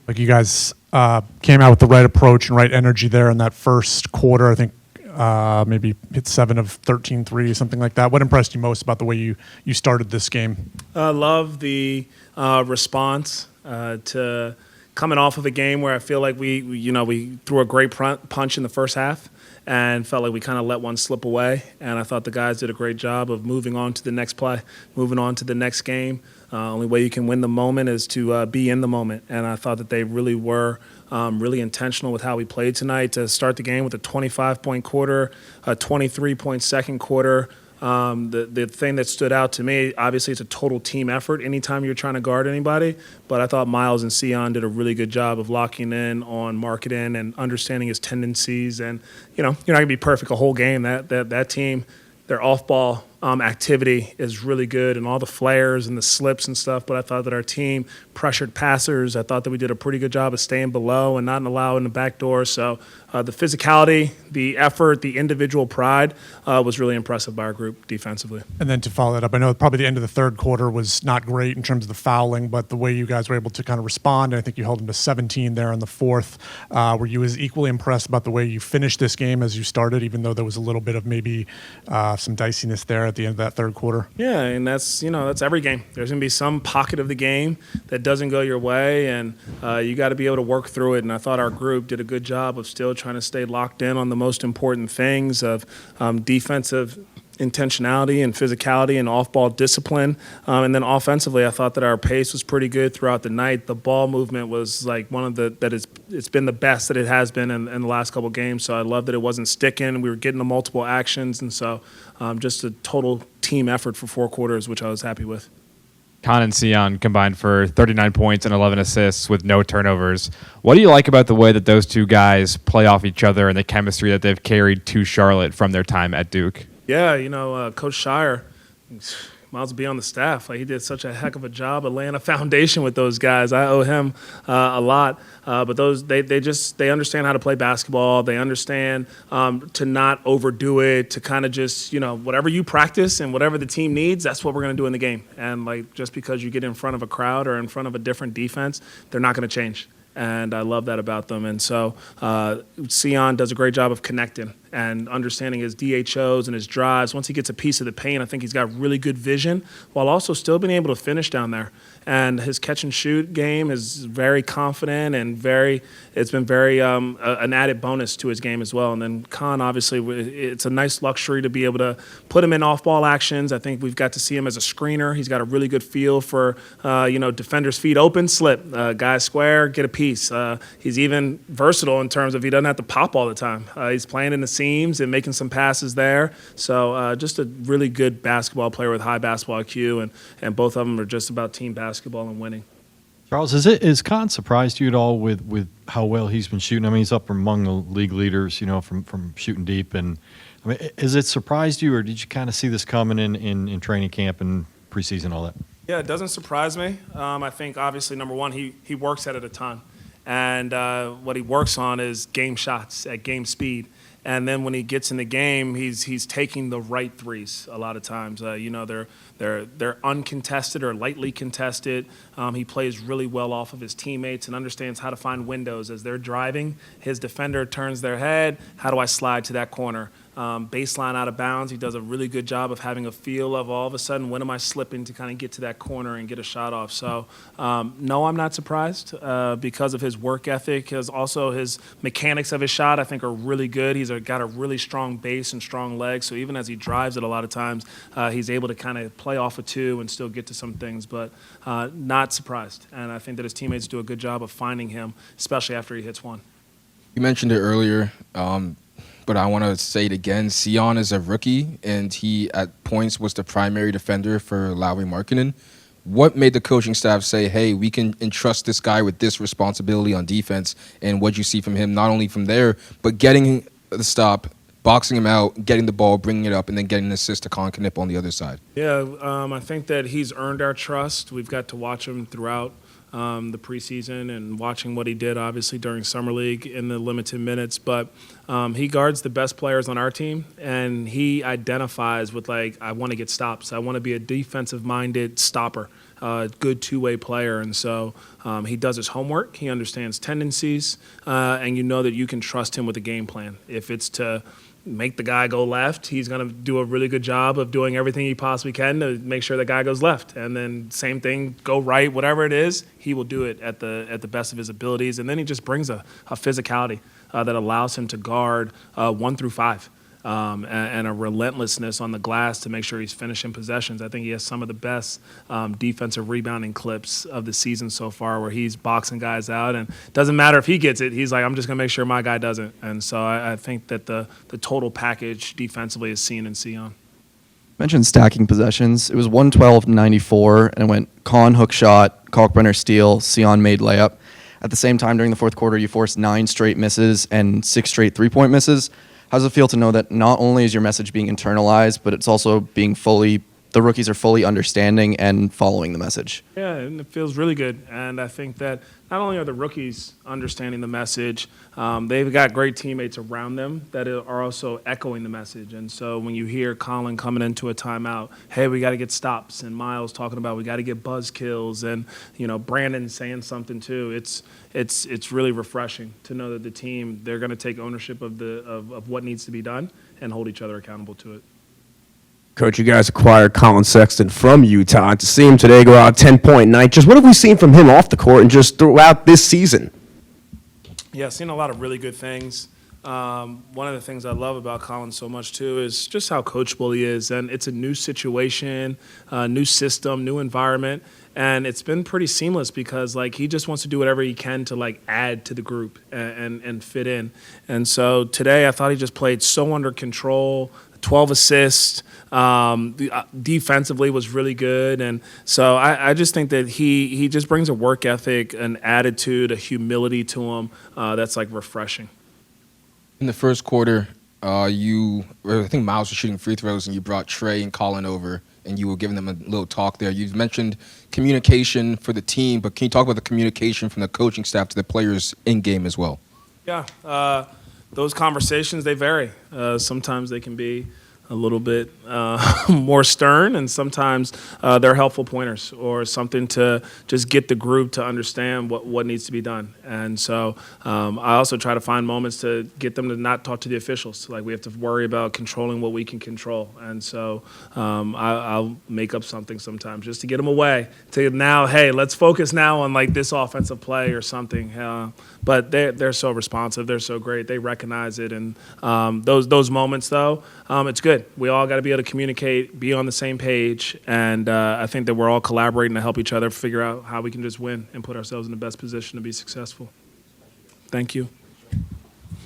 Like you guys came out with the right approach and right energy there in that first quarter. I think maybe hit 7 of 13 threes, something like that. What impressed you most about the way you started this game? I love the response to coming off of a game where I feel like we threw a great punch in the first half and felt like we kind of let one slip away. And I thought the guys did a great job of moving on to the next play, moving on to the next game. Only way you can win the moment is to be in the moment. And I thought that they really were really intentional with how we played tonight to start the game with a 25-point quarter, a 23-point second quarter. The thing that stood out to me, obviously, it's a total team effort anytime you're trying to guard anybody. But I thought Miles and Sion did a really good job of locking in on marketing and understanding his tendencies. And, you're not going to be perfect a whole game. That team, their off-ball activity is really good, and all the flares and the slips and stuff. But I thought that our team pressured passers. I thought that we did a pretty good job of staying below and not allowing the back door. So the physicality, the effort, the individual pride was really impressive by our group defensively. And then to follow that up, I know probably the end of the third quarter was not great in terms of the fouling, but the way you guys were able to kind of respond, and I think you held them to 17 there in the fourth. Were you as equally impressed about the way you finished this game as you started, even though there was a little bit of maybe some diciness there at the end of that third quarter? Yeah, and that's every game. There's going to be some pocket of the game that doesn't go your way, and you got to be able to work through it. And I thought our group did a good job of still trying to stay locked in on the most important things of defensive intentionality and physicality and off-ball discipline. And then offensively, I thought that our pace was pretty good throughout the night. The ball movement was like it's been the best that it has been in the last couple of games. So I love that it wasn't sticking. We were getting the multiple actions. And so just a total team effort for 4 quarters, which I was happy with. Khan and Sion combined for 39 points and 11 assists with no turnovers. What do you like about the way that those two guys play off each other and the chemistry that they've carried to Charlotte from their time at Duke? Yeah, Coach Shire might as well be on the staff. Like, he did such a heck of a job of laying a foundation with those guys. I owe him a lot. But they understand how to play basketball. They understand to not overdo it, to kind of just, whatever you practice and whatever the team needs, that's what we're going to do in the game. And, just because you get in front of a crowd or in front of a different defense, they're not going to change. And I love that about them. And so Sion does a great job of connecting and understanding his DHOs and his drives. Once he gets a piece of the paint, I think he's got really good vision while also still being able to finish down there. And his catch-and-shoot game is very confident and it's been very an added bonus to his game as well. And then Khan, obviously, it's a nice luxury to be able to put him in off-ball actions. I think we've got to see him as a screener. He's got a really good feel for, defenders' feet open, slip, guys square, get a piece. He's even versatile in terms of he doesn't have to pop all the time. He's playing in the seams and making some passes there. So just a really good basketball player with high basketball IQ, and both of them are just about team basketball and winning. Charles, is Khan surprised you at all with how well he's been shooting? I mean, he's up among the league leaders, from shooting deep. And I mean, has it surprised you, or did you kind of see this coming in training camp and preseason, all that? Yeah, it doesn't surprise me. I think, obviously, number one, he works at it a ton. And what he works on is game shots at game speed. And then when he gets in the game, he's taking the right threes a lot of times. They're uncontested or lightly contested. He plays really well off of his teammates and understands how to find windows as they're driving. His defender turns their head. How do I slide to that corner? Baseline out of bounds. He does a really good job of having a feel of all of a sudden when am I slipping to kind of get to that corner and get a shot off. So, no, I'm not surprised because of his work ethic. Because also his mechanics of his shot, I think, are really good. He's got a really strong base and strong legs. So even as he drives it a lot of times, he's able to kind of play off a two and still get to some things. But not surprised. And I think that his teammates do a good job of finding him, especially after he hits one. You mentioned it earlier. But I want to say it again. Sion is a rookie, and he at points was the primary defender for Lauri Markkanen. What made the coaching staff say, hey, we can entrust this guy with this responsibility on defense? And what you see from him, not only from there, but getting the stop, boxing him out, getting the ball, bringing it up, and then getting an assist to Colin Knipp on the other side? Yeah, I think that he's earned our trust. We've got to watch him throughout the preseason and watching what he did, obviously, during Summer League in the limited minutes. But he guards the best players on our team, and he identifies with, like, I want to get stops. I want to be a defensive-minded stopper, good two-way player. And so he does his homework. He understands tendencies, and you know that you can trust him with a game plan. If it's to make the guy go left, he's going to do a really good job of doing everything he possibly can to make sure the guy goes left. And then same thing, go right, whatever it is, he will do it at the best of his abilities. And then he just brings a physicality that allows him to guard 1 through 5. And a relentlessness on the glass to make sure he's finishing possessions. I think he has some of the best defensive rebounding clips of the season so far, where he's boxing guys out, and it doesn't matter if he gets it. He's like, I'm just going to make sure my guy doesn't. And so I think that the total package defensively is seen in Sion. Mentioned stacking possessions. It was 112-94, and it went Kahn hook shot, Kalkbrenner steal, Sion made layup. At the same time, during the fourth quarter, you forced 9 straight misses and 6 straight three-point misses. How does it feel to know that not only is your message being internalized, but it's also being the rookies are fully understanding and following the message? Yeah, and it feels really good. And I think that not only are the rookies understanding the message, they've got great teammates around them that are also echoing the message. And so when you hear Colin coming into a timeout, hey, we got to get stops, and Miles talking about we got to get buzz kills, and Brandon saying something too, it's really refreshing to know that the team, they're going to take ownership of what needs to be done and hold each other accountable to it. Coach, you guys acquired Colin Sexton from Utah. To see him today go out 10-point night, just what have we seen from him off the court and just throughout this season? Yeah, seen a lot of really good things. One of the things I love about Colin so much, too, is just how coachable he is. And it's a new situation, new system, new environment. And it's been pretty seamless because, like, he just wants to do whatever he can to, like, add to the group and fit in. And so today I thought he just played so under control, 12 assists. Defensively was really good. And so I just think that he just brings a work ethic, an attitude, a humility to him that's, like, refreshing. In the first quarter, I think Miles was shooting free throws, and you brought Trey and Colin over, and you were giving them a little talk there. You've mentioned communication for the team, but can you talk about the communication from the coaching staff to the players in game as well? Yeah, those conversations, they vary. Sometimes they can be a little bit more stern, and sometimes they're helpful pointers or something to just get the group to understand what needs to be done. And so I also try to find moments to get them to not talk to the officials. Like, we have to worry about controlling what we can control. And so I'll make up something sometimes just to get them away. To now, hey, let's focus now on, like, this offensive play or something. But they're so responsive. They're so great. They recognize it. And those moments, though, it's good. We all got to be able to communicate, be on the same page, and I think that we're all collaborating to help each other figure out how we can just win and put ourselves in the best position to be successful. Thank you.